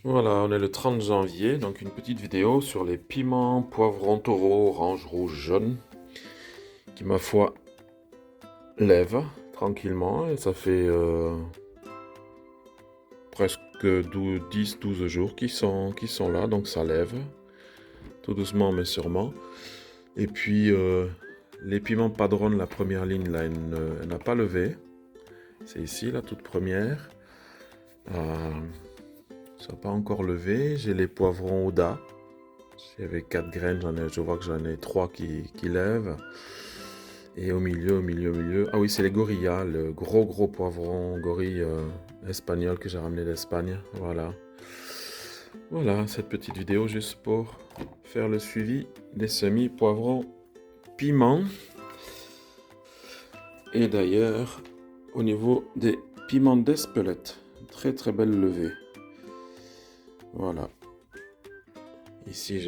Voilà, on est le 30 janvier, donc une petite vidéo sur les piments, poivrons, taureaux, orange, rouge, jaune, qui ma foi lèvent tranquillement, et ça fait presque 10-12 jours qu'ils sont là, donc ça lève, tout doucement mais sûrement. Et puis les piments padron, la première ligne là, elle n'a pas levé, c'est ici la toute première. Euh, Ça n'a pas encore levé. J'ai les poivrons Oda. J'avais 4 graines, je vois que j'en ai 3 qui lèvent. Et au milieu. Ah oui, c'est les gorillas, le gros poivron gorille espagnol que j'ai ramené d'Espagne. Voilà. Voilà, cette petite vidéo juste pour faire le suivi des semis poivrons piments. Et d'ailleurs, au niveau des piments d'Espelette, très belle levée. Voilà. Ici,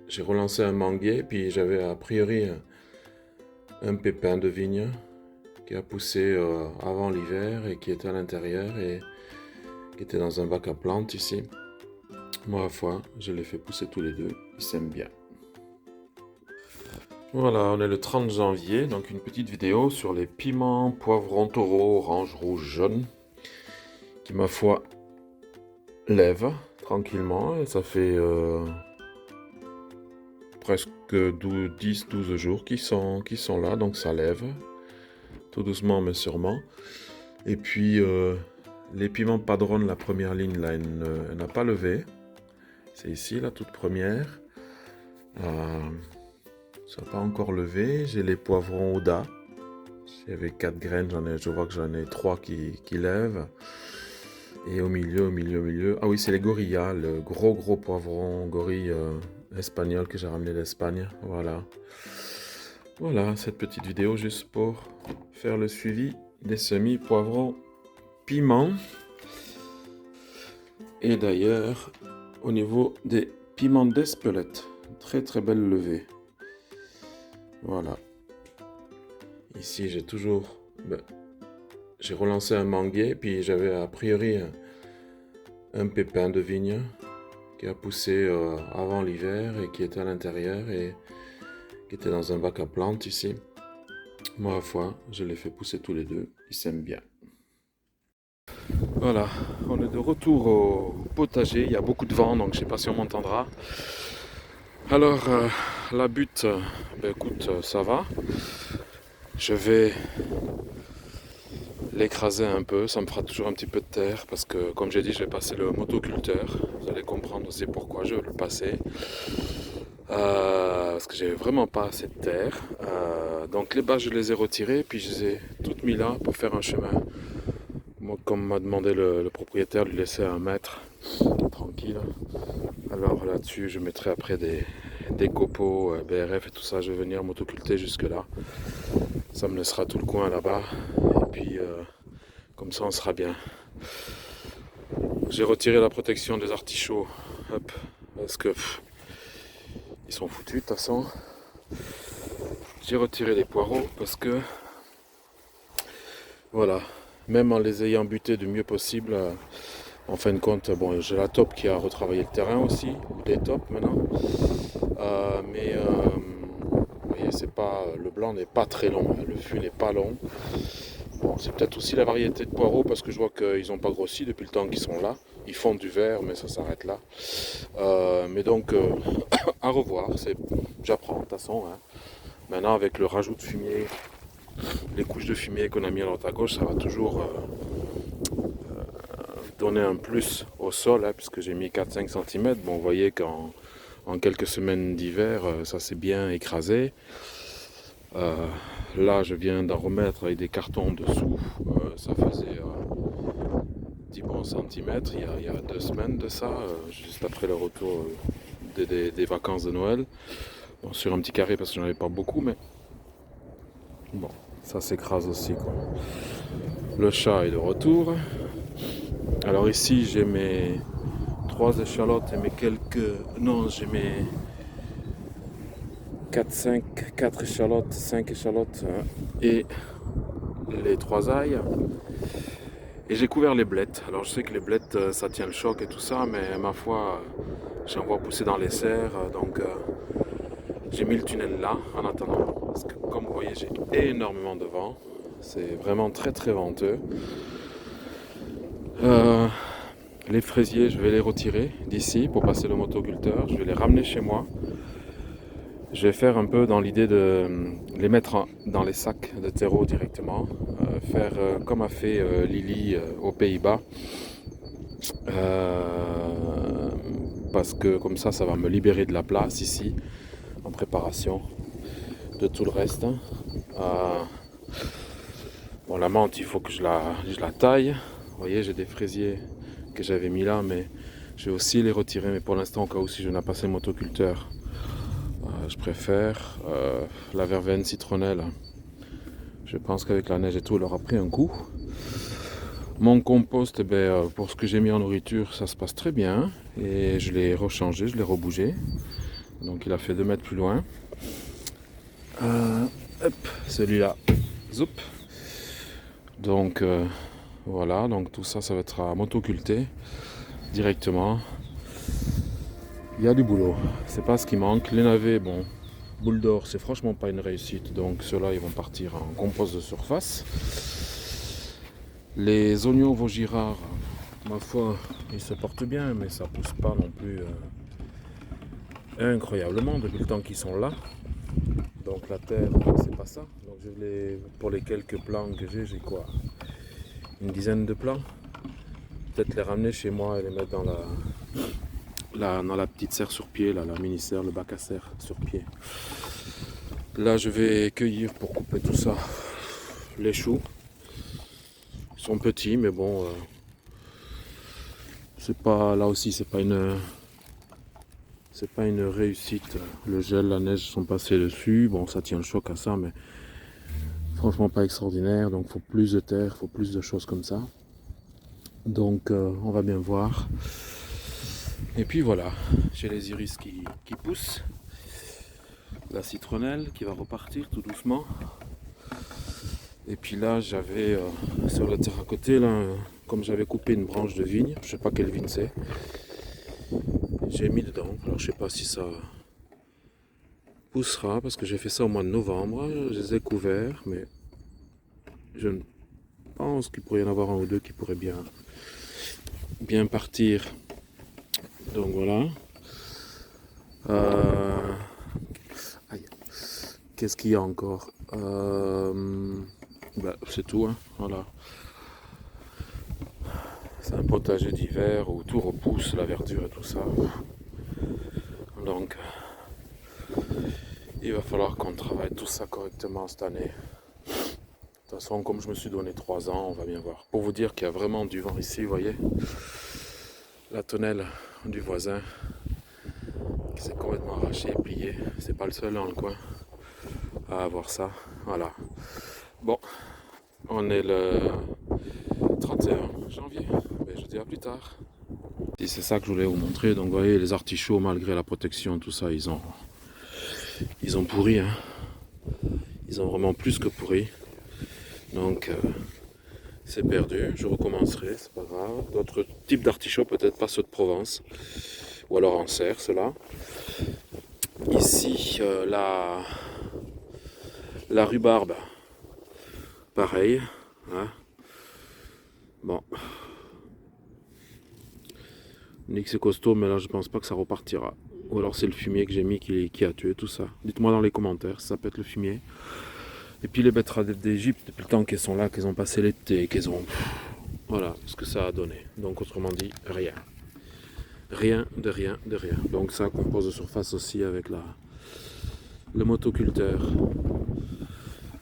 j'ai relancé un manguier, puis j'avais a priori un pépin de vigne qui a poussé avant l'hiver et qui était à l'intérieur et qui était dans un bac à plantes ici. Moi, à foi, je les fais pousser tous les deux, ils s'aiment bien. Voilà, on est le 30 janvier, donc une petite vidéo sur les piments, poivrons, taureaux, orange, rouge, jaune, qui ma foi lèvent tranquillement, et ça fait presque 10-12 jours qu'ils sont là, donc ça lève, tout doucement mais sûrement. Et puis les piments padron, la première ligne là, elle n'a pas levé, c'est ici la toute première. Ça n'a pas encore levé. J'ai les poivrons Oda. J'avais 4 graines, je vois que j'en ai 3 qui lèvent. Et au milieu. Ah oui, c'est les gorillas, le gros poivron gorille espagnol que j'ai ramené d'Espagne. Voilà. Voilà, cette petite vidéo juste pour faire le suivi des semis poivrons piments. Et d'ailleurs, au niveau des piments d'Espelette, très belle levée. Voilà. Ici, j'ai relancé un manguier, puis j'avais a priori un pépin de vigne qui a poussé avant l'hiver et qui était à l'intérieur et qui était dans un bac à plantes ici. Moi, à foi, je les fais pousser tous les deux, ils s'aiment bien. Voilà, on est de retour au potager, il y a beaucoup de vent, donc je sais pas si on m'entendra. Alors, la butte, ben écoute, ça va. Je vais l'écraser un peu, ça me fera toujours un petit peu de terre parce que comme j'ai dit, je vais passer le motoculteur. Vous allez comprendre aussi pourquoi je vais le passer. Parce que j'ai vraiment pas assez de terre. Donc les bâches je les ai retirées, puis je les ai toutes mis là pour faire un chemin. Moi, comme m'a demandé le propriétaire de lui laisser 1 mètre tranquille. Alors là-dessus, je mettrai après des copeaux, BRF et tout ça. Je vais venir motoculter jusque là. Ça me laissera tout le coin là-bas. Et puis comme ça, on sera bien. J'ai retiré la protection des artichauts. Hop, parce que ils sont foutus de toute façon. J'ai retiré les poireaux parce que voilà, même en les ayant butés du mieux possible, en fin de compte, bon, j'ai la top qui a retravaillé le terrain aussi, ou des tops maintenant. Mais vous voyez, c'est pas, le blanc n'est pas très long, hein, le fût n'est pas long. Bon, c'est peut-être aussi la variété de poireaux parce que je vois qu'ils n'ont pas grossi depuis le temps qu'ils sont là. Ils font du vert, mais ça s'arrête là. Mais donc, à revoir. J'apprends de toute façon, hein. Maintenant, avec le rajout de fumier, les couches de fumier qu'on a mis à droite à gauche, ça va toujours donner un plus au sol, hein, puisque j'ai mis 4-5 cm. Bon, vous voyez qu'en quelques semaines d'hiver, ça s'est bien écrasé. Là, je viens d'en remettre avec des cartons dessous. Ça faisait 10 bons centimètres il y a 2 semaines de ça, juste après le retour des vacances de Noël. Bon, sur un petit carré parce que j'en avais pas beaucoup, mais bon, ça s'écrase aussi, quoi. Le chat est de retour. Alors ici, j'ai mes 3 échalotes et mes quelques... Non, j'ai mes 4 échalotes, 5 échalotes, hein, et les 3 ailes. Et j'ai couvert les blettes. Alors je sais que les blettes, ça tient le choc et tout ça, mais ma foi, j'en vois pousser dans les serres. Donc j'ai mis le tunnel là en attendant. Parce que comme vous voyez, j'ai énormément de vent. C'est vraiment très très venteux. Euh, les fraisiers, je vais les retirer d'ici pour passer le motoculteur. Je vais les ramener chez moi. Je vais faire un peu dans l'idée de les mettre dans les sacs de terreau directement. Faire comme a fait Lily aux Pays-Bas. Parce que comme ça va me libérer de la place ici en préparation de tout le reste. Bon, la menthe, il faut que je la taille. Vous voyez, j'ai des fraisiers que j'avais mis là, mais je vais aussi les retirer. Mais pour l'instant, au cas où si je n'ai pas passé le motoculteur, je préfère la verveine citronnelle. Je pense qu'avec la neige et tout, elle aura pris un coup. Mon compost, pour ce que j'ai mis en nourriture, ça se passe très bien. Et je l'ai rechangé, je l'ai rebougé. Donc il a fait 2 mètres plus loin. Celui-là, zoup. Donc voilà, donc tout ça, ça va être à motoculter directement. Il y a du boulot, c'est pas ce qui manque. Les navets, bon, boule d'or, c'est franchement pas une réussite. Donc ceux-là, ils vont partir en compost de surface. Les oignons Vaugirard, ma foi, ils se portent bien, mais ça pousse pas non plus incroyablement depuis le temps qu'ils sont là. Donc la terre, c'est pas ça. Donc pour les quelques plants que j'ai quoi? Une dizaine de plants. Peut-être les ramener chez moi et les mettre dans la petite serre sur pied, là, la mini serre, le bac à serre sur pied. Là, je vais cueillir pour couper tout ça les choux. Ils sont petits, mais bon, c'est pas là aussi, c'est pas une réussite. Le gel, la neige sont passés dessus. Bon, ça tient le choc à ça, mais franchement pas extraordinaire. Donc, il faut plus de terre, il faut plus de choses comme ça. Donc, on va bien voir. Et puis voilà, j'ai les iris qui poussent. La citronnelle qui va repartir tout doucement. Et puis là, j'avais sur la terre à côté, là, comme j'avais coupé une branche de vigne, je sais pas quelle vigne c'est, j'ai mis dedans. Alors je sais pas si ça poussera parce que j'ai fait ça au mois de novembre. Je les ai couverts, mais je pense qu'il pourrait y en avoir un ou deux qui pourraient bien partir. Donc voilà. Qu'est-ce qu'il y a encore? C'est tout, hein. Voilà. C'est un potager d'hiver où tout repousse, la verdure et tout ça. Donc, il va falloir qu'on travaille tout ça correctement cette année. De toute façon, comme je me suis donné 3 ans, on va bien voir. Pour vous dire qu'il y a vraiment du vent ici, vous voyez. La tonnelle du voisin qui s'est complètement arrachée et pliée. C'est pas le seul dans le coin à avoir ça. Voilà. Bon, on est le 31 janvier. Ben, je dis à plus tard. Et c'est ça que je voulais vous montrer. Donc vous voyez, les artichauts, malgré la protection, tout ça, ils ont pourri. Hein. Ils ont vraiment plus que pourri. Donc c'est perdu. Je recommencerai, c'est pas grave. D'autres types d'artichauts, peut-être pas ceux de Provence. Ou alors en serre, ceux-là. Ici, la rhubarbe, pareil. Hein. Bon. Nick c'est costaud, mais là je pense pas que ça repartira. Ou alors c'est le fumier que j'ai mis qui a tué tout ça. Dites-moi dans les commentaires si ça peut être le fumier. Et puis les betteraves d'Égypte, depuis le temps qu'elles sont là, qu'elles ont passé l'été, qu'elles ont... Voilà ce que ça a donné. Donc autrement dit, rien. Rien de rien de rien. Donc ça compose de surface aussi avec le motoculteur.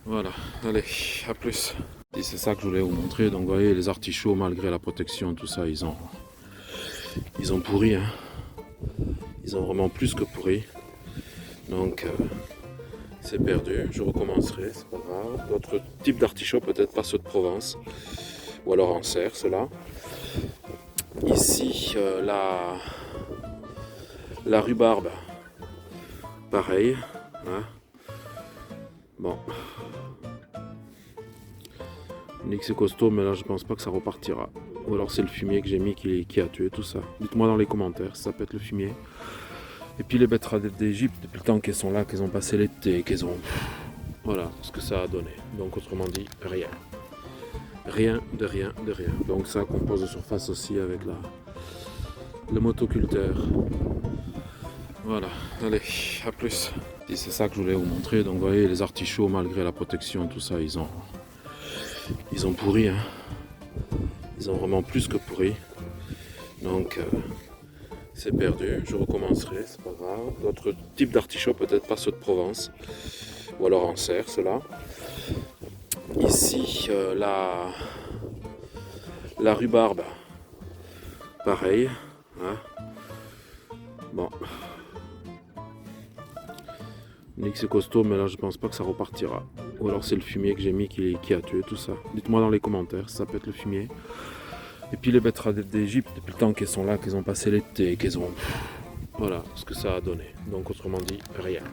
Voilà, allez, à plus. Et c'est ça que je voulais vous montrer. Donc vous voyez, les artichauts, malgré la protection, tout ça, ils ont pourri. Hein. Ils ont vraiment plus que pourri. Donc c'est perdu. Je recommencerai, c'est pas grave. D'autres types d'artichauts, peut-être pas ceux de Provence. Ou alors en serre, ceux-là. Ici, la rhubarbe, pareil. Hein. Bon. On dit que c'est costaud, mais là je pense pas que ça repartira. Ou alors c'est le fumier que j'ai mis qui a tué tout ça. Dites-moi dans les commentaires si ça peut être le fumier. Et puis les betteraves d'Égypte, depuis le temps qu'elles sont là, qu'elles ont passé l'été, qu'elles ont... Voilà ce que ça a donné. Donc autrement dit, rien. Rien de rien de rien. Donc ça compose de surface aussi avec le motoculteur. Voilà, allez, à plus. Et c'est ça que je voulais vous montrer. Donc vous voyez, les artichauts, malgré la protection, tout ça, ils ont pourri. Hein. Ils ont vraiment plus que pourri. Donc c'est perdu. Je recommencerai, c'est pas grave. D'autres types d'artichauts, peut-être pas ceux de Provence. Ou alors en serre, ceux-là. Ici, la rhubarbe, pareil. Hein. Bon. On dit que c'est costaud, mais là je pense pas que ça repartira. Ou alors c'est le fumier que j'ai mis qui a tué tout ça. Dites-moi dans les commentaires si ça peut être le fumier. Et puis les betteraves d'Égypte, depuis le temps qu'elles sont là, qu'elles ont passé l'été, qu'elles ont... Voilà ce que ça a donné. Donc autrement dit, rien.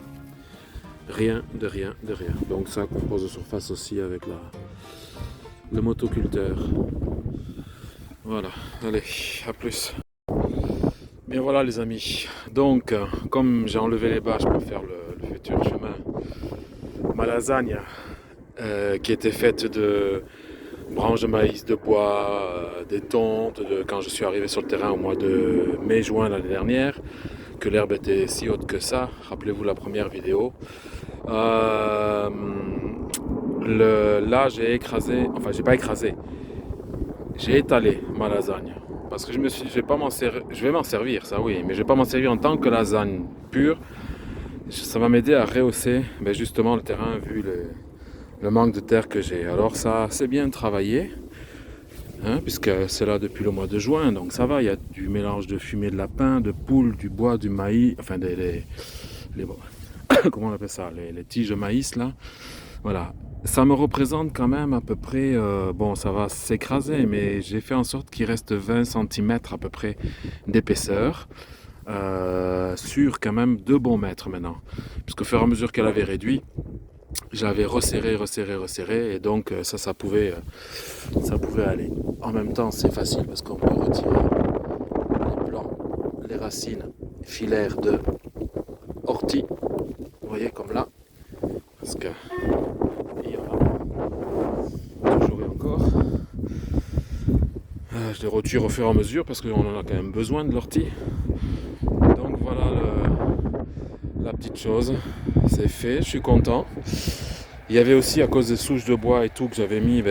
Rien de rien de rien. Donc ça compose de surface aussi avec le motoculteur. Voilà, allez, à plus. Bien voilà les amis. Donc, comme j'ai enlevé les bâches pour faire le futur chemin, ma lasagne qui était faite de branches de maïs, de bois, des tontes, quand je suis arrivé sur le terrain au mois de mai-juin l'année dernière, que l'herbe était si haute que ça, rappelez-vous la première vidéo. Là j'ai écrasé, enfin j'ai pas écrasé, j'ai étalé ma lasagne. Parce que je vais m'en servir, ça oui, mais je vais pas m'en servir en tant que lasagne pure. Ça va m'aider à rehausser justement le terrain vu le manque de terre que j'ai. Alors ça c'est bien travaillé, hein, puisque c'est là depuis le mois de juin, donc ça va, il y a du mélange de fumée de lapin, de poule, du bois, du maïs, enfin comment on appelle ça, les tiges de maïs là. Voilà, ça me représente quand même à peu près, bon ça va s'écraser, mais j'ai fait en sorte qu'il reste 20 cm à peu près d'épaisseur, sur quand même 2 bons mètres maintenant. Puisqu'au fur et à mesure qu'elle avait réduit, j'avais resserré, et donc ça pouvait aller. En même temps c'est facile parce qu'on peut retirer les plants, les racines filaires de ortie, vous voyez comme là, parce que il y en a toujours et encore. Je les retire au fur et à mesure parce qu'on en a quand même besoin de l'ortie. Donc voilà la petite chose, c'est fait, je suis content. Il y avait aussi à cause des souches de bois et tout que j'avais mis,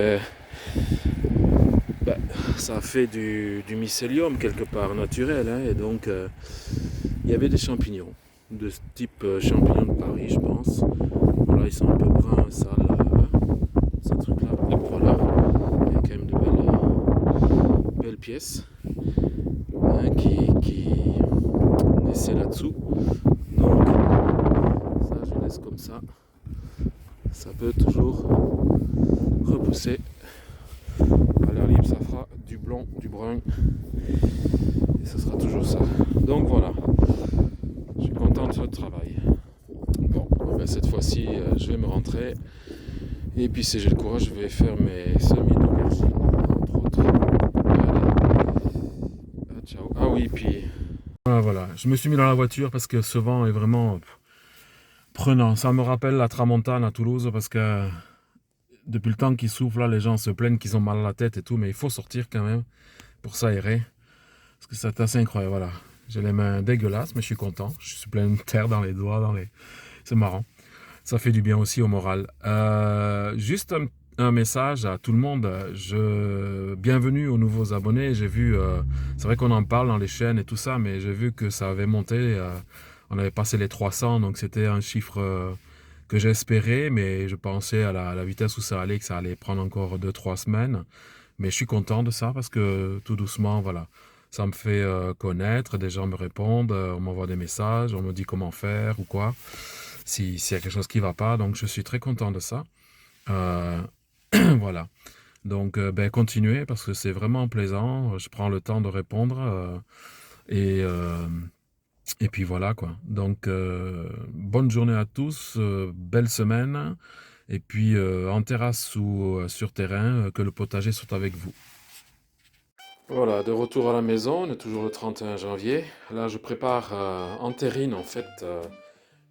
ça a fait du mycélium quelque part naturel, hein, et donc il y avait des champignons de ce type champignons de Paris je pense. Voilà, ils sont un peu bruns, sales, ces trucs là. Voilà, il y a quand même de belles pièces, hein, qui naissaient là-dessous. Donc ça je laisse comme ça. Ça peut toujours repousser. À l'air libre, ça fera du blanc, du brun. Et ce sera toujours ça. Donc voilà. Je suis content de ce travail. Bon, cette fois-ci, je vais me rentrer. Et puis si j'ai le courage, je vais faire mes semis d'aubergine, entre autres. Allez. Ciao. Ah oui, puis... Voilà, je me suis mis dans la voiture parce que ce vent est vraiment prenant. Ça me rappelle la tramontane à Toulouse parce que depuis le temps qu'il souffle, là, les gens se plaignent qu'ils ont mal à la tête et tout, mais il faut sortir quand même pour s'aérer. Parce que c'est assez incroyable, voilà. J'ai les mains dégueulasses, mais je suis content. Je suis plein de terre dans les doigts, c'est marrant. Ça fait du bien aussi au moral. Juste un message à tout le monde. Bienvenue aux nouveaux abonnés. J'ai vu, c'est vrai qu'on en parle dans les chaînes et tout ça, mais j'ai vu que ça avait monté. On avait passé les 300, donc c'était un chiffre que j'espérais, mais je pensais à la vitesse où ça allait, que ça allait prendre encore 2-3 semaines. Mais je suis content de ça parce que tout doucement, voilà, ça me fait connaître, des gens me répondent, on m'envoie des messages, on me dit comment faire ou quoi, s'il y a quelque chose qui ne va pas, donc je suis très content de ça. Voilà, donc continuez parce que c'est vraiment plaisant, je prends le temps de répondre et puis voilà quoi. Donc bonne journée à tous, belle semaine. Et puis en terrasse ou sur terrain, que le potager soit avec vous. Voilà, de retour à la maison, on est toujours le 31 janvier. Là, je prépare en terrine en fait.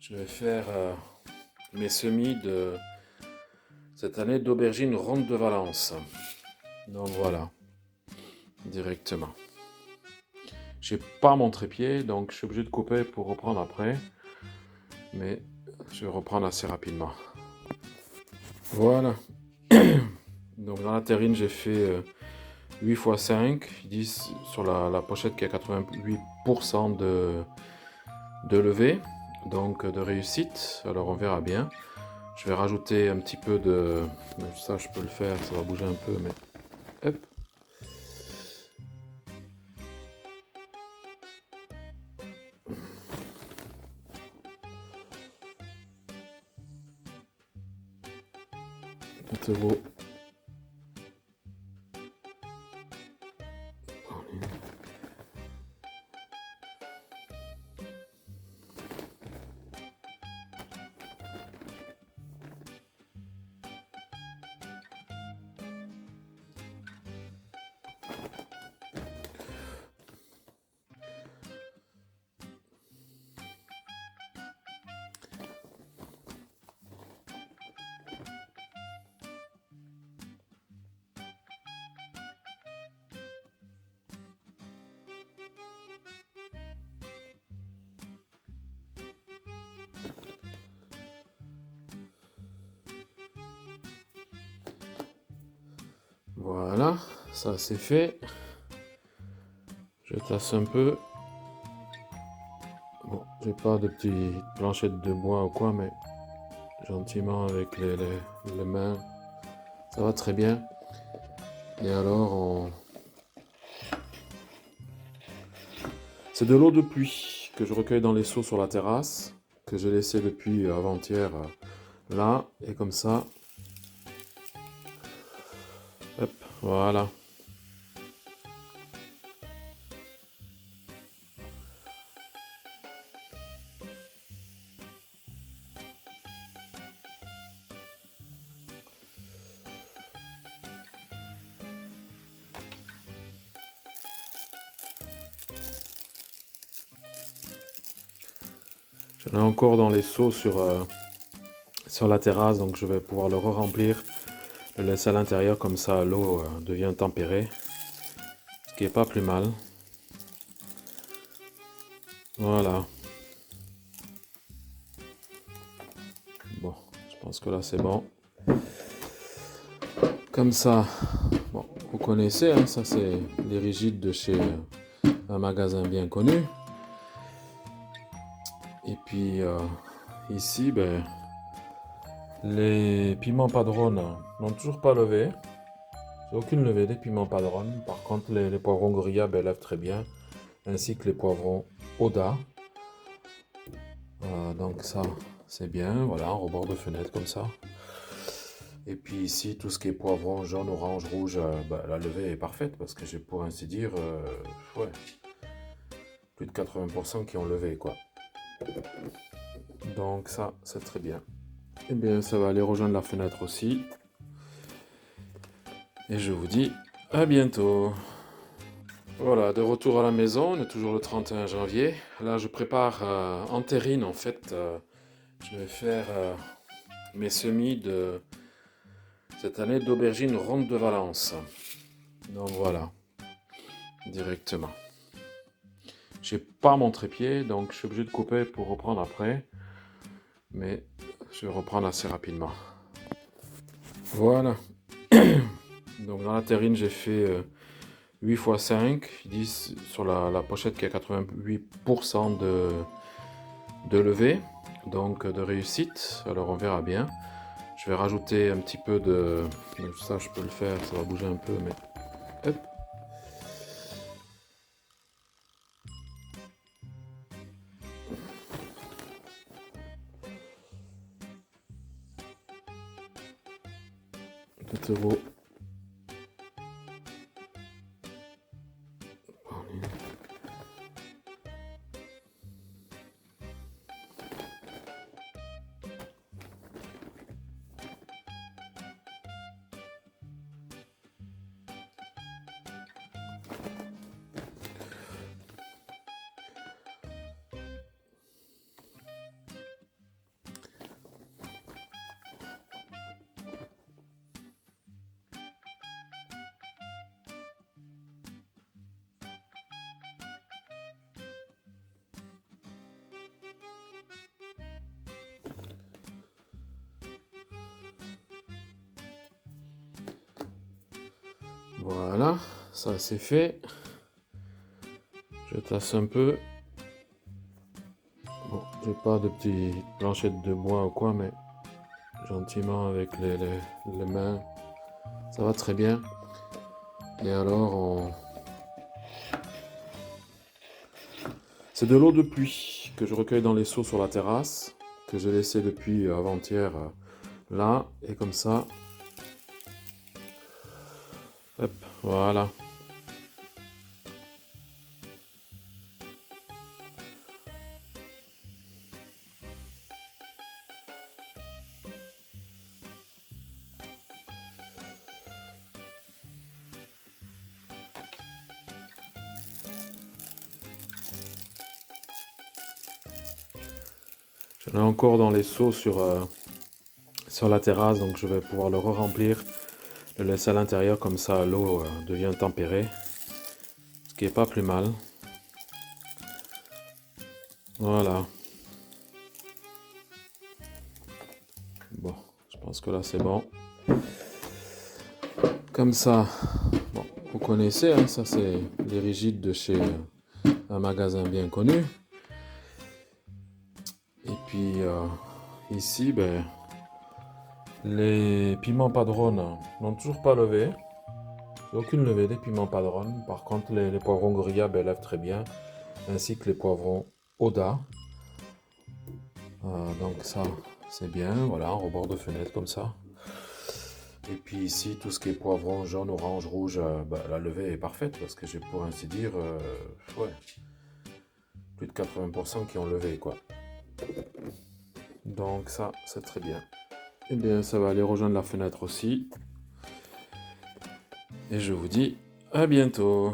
Je vais faire mes semis de cette année d'aubergine ronde de Valence. Donc voilà, directement. J'ai pas mon trépied, donc je suis obligé de couper pour reprendre après. Mais je vais reprendre assez rapidement. Voilà. Donc dans la terrine, j'ai fait 8 x 5. Ils disent sur la pochette qu'il y a 88% de levée, donc de réussite. Alors on verra bien. Je vais rajouter un petit peu de... Ça, je peux le faire, ça va bouger un peu, mais... Hop. C'est beau. Voilà, ça c'est fait. Je tasse un peu. Bon, j'ai pas de petites planchettes de bois ou quoi, mais gentiment avec les mains, ça va très bien. Et alors, c'est de l'eau de pluie que je recueille dans les seaux sur la terrasse, que j'ai laissé depuis avant-hier là, et comme ça, hop, voilà. J'en ai encore dans les seaux sur la terrasse, donc je vais pouvoir le re-remplir, le laisser à l'intérieur, comme ça l'eau devient tempérée, ce qui est pas plus mal. Voilà. Bon, je pense que là c'est bon. Comme ça, bon, vous connaissez, hein, ça c'est les rigides de chez un magasin bien connu. Et puis ici, ben, les piments padrones n'ont toujours pas levé. J'ai aucune levée des piments padrones. Par contre, les poivrons Gorilla ben, lèvent très bien, ainsi que les poivrons Oda. Donc ça, c'est bien. Voilà, en rebord de fenêtre comme ça. Et puis ici, tout ce qui est poivron jaune, orange, rouge, ben, la levée est parfaite parce que j'ai pour ainsi dire, ouais, plus de 80% qui ont levé, quoi. Donc ça, c'est très bien. Et bien, ça va aller rejoindre la fenêtre aussi. Et je vous dis à bientôt. Voilà, de retour à la maison, on est toujours le 31 janvier. Là, je prépare en terrine, en fait. Je vais faire mes semis de cette année d'aubergine ronde de Valence. Donc voilà, directement. J'ai pas mon trépied, donc je suis obligé de couper pour reprendre après. Mais je vais reprendre assez rapidement. Voilà. Donc dans la terrine, j'ai fait 8 x 5. Ils disent sur la pochette qu'il y a 88% de levée, donc de réussite. Alors on verra bien. Je vais rajouter un petit peu de... Ça, je peux le faire, ça va bouger un peu, mais... Hop. C'est beau. Voilà, ça c'est fait. Je tasse un peu. Bon, j'ai pas de petites planchettes de bois ou quoi, mais gentiment avec les mains, ça va très bien. Et alors, c'est de l'eau de pluie que je recueille dans les seaux sur la terrasse, que j'ai laissé depuis avant-hier là, et comme ça, hop, voilà. J'en ai encore dans les seaux sur la terrasse, donc je vais pouvoir le re-remplir, le laisser à l'intérieur, comme ça l'eau devient tempérée, ce qui est pas plus mal. Voilà. Bon, je pense que là c'est bon. Comme ça, bon, vous connaissez, hein, ça c'est les rigides de chez un magasin bien connu. Et puis ici, ben, les piments padrone n'ont toujours pas levé. Aucune levée des piments padrone. Par contre, les poivrons Gorilla ben, lèvent très bien, ainsi que les poivrons Oda. Donc ça, c'est bien. Voilà, en rebord de fenêtre comme ça. Et puis ici, tout ce qui est poivron jaune, orange, rouge, ben, la levée est parfaite parce que j'ai pour ainsi dire, ouais, plus de 80% qui ont levé, quoi. Donc ça, c'est très bien. Et bien, ça va aller rejoindre la fenêtre aussi. Et je vous dis à bientôt.